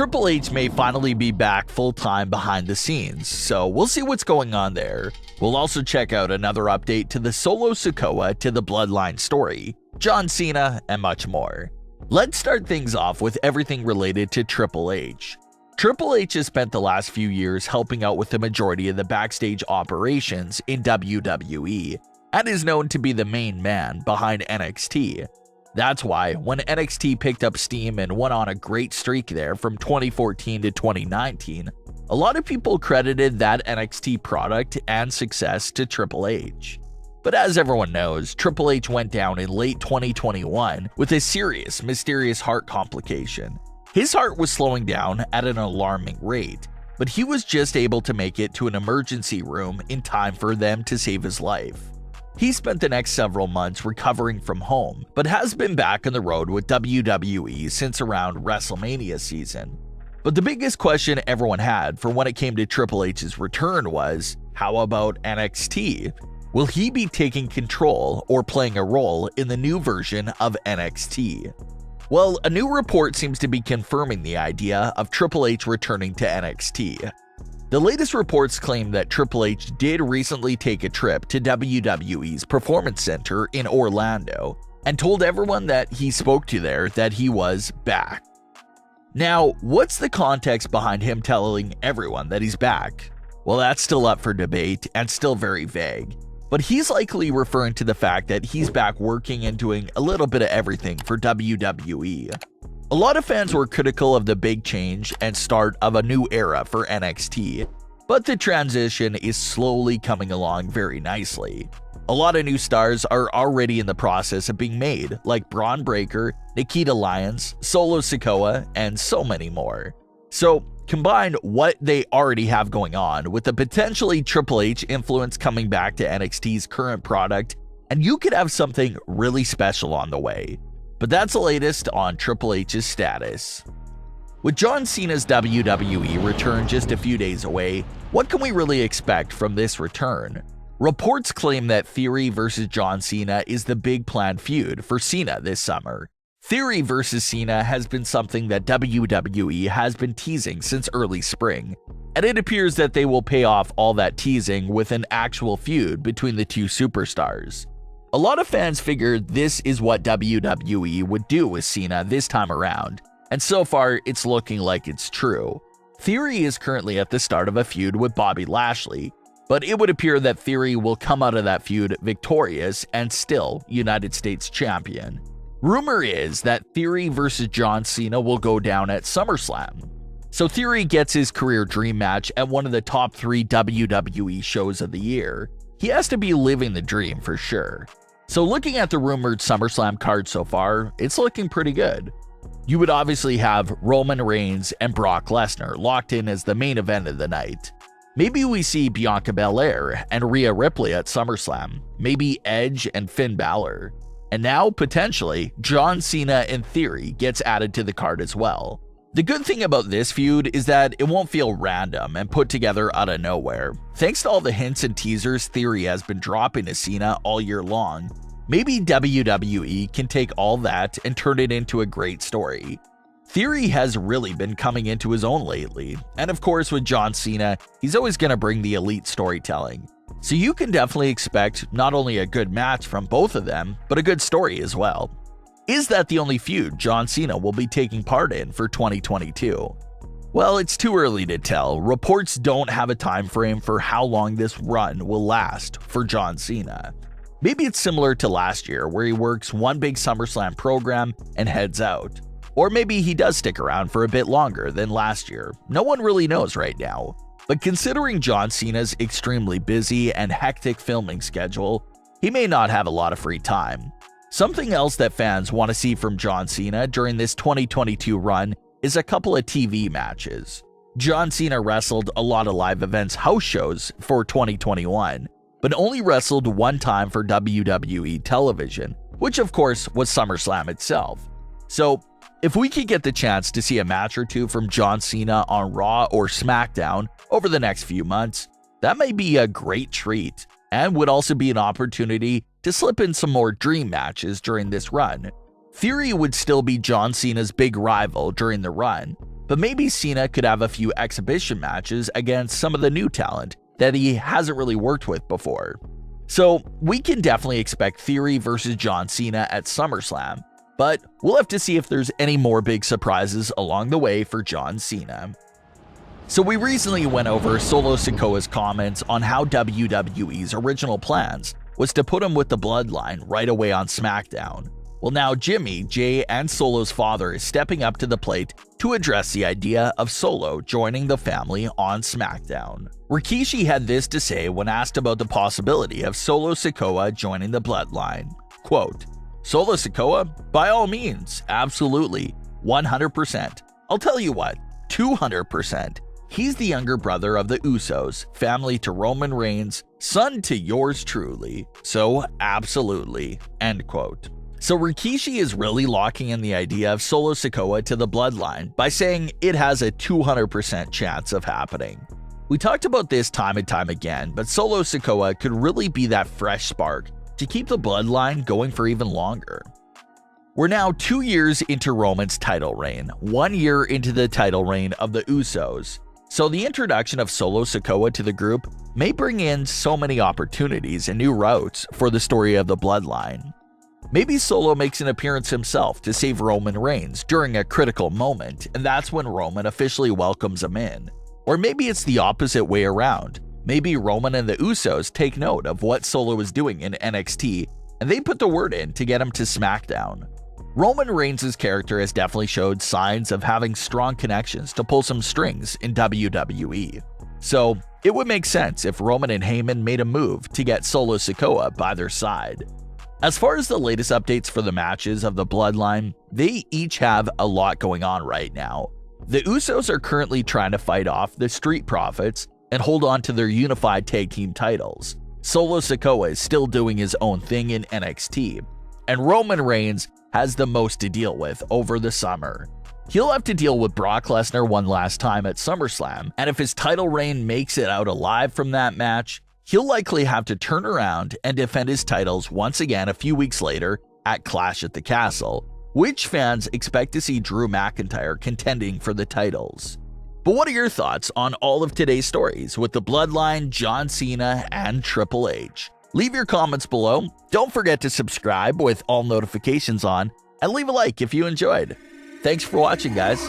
Triple H may finally be back full-time behind the scenes, so we'll see what's going on there. We'll also check out another update to the Solo Sikoa to the Bloodline story, John Cena, and much more. Let's start things off with everything related to Triple H. Triple H has spent the last few years helping out with the majority of the backstage operations in WWE, and is known to be the main man behind NXT. That's why, when NXT picked up steam and went on a great streak there from 2014 to 2019, a lot of people credited that NXT product and success to Triple H. But as everyone knows, Triple H went down in late 2021 with a serious, mysterious heart complication. His heart was slowing down at an alarming rate, but he was just able to make it to an emergency room in time for them to save his life. He spent the next several months recovering from home, but has been back on the road with WWE since around Wrestlemania season. But the biggest question everyone had for when it came to Triple H's return was, how about NXT? Will he be taking control or playing a role in the new version of NXT? Well, a new report seems to be confirming the idea of Triple H returning to NXT. The latest reports claim that Triple H did recently take a trip to WWE's Performance Center in Orlando and told everyone that he spoke to there that he was back. Now, what's the context behind him telling everyone that he's back? Well, that's still up for debate and still very vague, but he's likely referring to the fact that he's back working and doing a little bit of everything for WWE. A lot of fans were critical of the big change and start of a new era for NXT, but the transition is slowly coming along very nicely. A lot of new stars are already in the process of being made, like Braun Breaker, Nikita Lyons, Solo Sikoa, and so many more. So, combine what they already have going on with the potentially Triple H influence coming back to NXT's current product, and you could have something really special on the way. But that's the latest on Triple H's status. With John Cena's WWE return just a few days away, what can we really expect from this return? Reports claim that Theory vs. John Cena is the big planned feud for Cena this summer. Theory vs. Cena has been something that WWE has been teasing since early spring, and it appears that they will pay off all that teasing with an actual feud between the two superstars. A lot of fans figured this is what WWE would do with Cena this time around, and so far it's looking like it's true. Theory is currently at the start of a feud with Bobby Lashley, but it would appear that Theory will come out of that feud victorious and still United States champion. Rumor is that Theory vs. John Cena will go down at Summerslam. So Theory gets his career dream match at one of the top 3 WWE shows of the year. He has to be living the dream for sure. So looking at the rumored SummerSlam card so far, it's looking pretty good. You would obviously have Roman Reigns and Brock Lesnar locked in as the main event of the night. Maybe we see Bianca Belair and Rhea Ripley at SummerSlam, maybe Edge and Finn Balor. And now, potentially, John Cena in Theory gets added to the card as well. The good thing about this feud is that it won't feel random and put together out of nowhere. Thanks to all the hints and teasers Theory has been dropping to Cena all year long, maybe WWE can take all that and turn it into a great story. Theory has really been coming into his own lately, and of course with John Cena, he's always going to bring the elite storytelling. So you can definitely expect not only a good match from both of them, but a good story as well. Is that the only feud John Cena will be taking part in for 2022? Well, it's too early to tell. Reports don't have a time frame for how long this run will last for John Cena. Maybe it's similar to last year where he works one big SummerSlam program and heads out. Or maybe he does stick around for a bit longer than last year. No one really knows right now. But considering John Cena's extremely busy and hectic filming schedule, he may not have a lot of free time. Something else that fans want to see from John Cena during this 2022 run is a couple of TV matches. John Cena wrestled a lot of live events house shows for 2021, but only wrestled one time for WWE television, which of course was SummerSlam itself. So, if we could get the chance to see a match or two from John Cena on Raw or SmackDown over the next few months, that may be a great treat. and would also be an opportunity to slip in some more dream matches during this run. Theory would still be John Cena's big rival during the run, but maybe Cena could have a few exhibition matches against some of the new talent that he hasn't really worked with before. So we can definitely expect Theory versus John Cena at SummerSlam, but we'll have to see if there's any more big surprises along the way for John Cena. So we recently went over Solo Sikoa's comments on how WWE's original plans was to put him with the Bloodline right away on SmackDown. Well, now Jimmy, Jay, and Solo's father is stepping up to the plate to address the idea of Solo joining the family on SmackDown. Rikishi had this to say when asked about the possibility of Solo Sikoa joining the Bloodline. Quote, "Solo Sikoa? By all means, absolutely, 100%. I'll tell you what, 200%. He's the younger brother of the Usos, family to Roman Reigns, son to yours truly. So absolutely." End quote. So Rikishi is really locking in the idea of Solo Sikoa to the Bloodline by saying it has a 200% chance of happening. We talked about this time and time again, but Solo Sikoa could really be that fresh spark to keep the Bloodline going for even longer. We're now 2 years into Roman's title reign, 1 year into the title reign of the Usos. So the introduction of Solo Sikoa to the group may bring in so many opportunities and new routes for the story of the Bloodline. Maybe Solo makes an appearance himself to save Roman Reigns during a critical moment, and that's when Roman officially welcomes him in. Or maybe it's the opposite way around. Maybe Roman and the Usos take note of what Solo is doing in NXT, and they put the word in to get him to SmackDown. Roman Reigns' character has definitely showed signs of having strong connections to pull some strings in WWE. So it would make sense if Roman and Heyman made a move to get Solo Sikoa by their side. As far as the latest updates for the matches of the Bloodline, they each have a lot going on right now. The Usos are currently trying to fight off the Street Profits and hold on to their unified tag team titles. Solo Sikoa is still doing his own thing in NXT, and Roman Reigns has the most to deal with over the summer. He'll have to deal with Brock Lesnar one last time at SummerSlam, and if his title reign makes it out alive from that match, he'll likely have to turn around and defend his titles once again a few weeks later at Clash at the Castle, which fans expect to see Drew McIntyre contending for the titles. But what are your thoughts on all of today's stories with the Bloodline, John Cena, and Triple H? Leave your comments below. Don't forget to subscribe with all notifications on, and leave a like if you enjoyed. Thanks for watching, guys.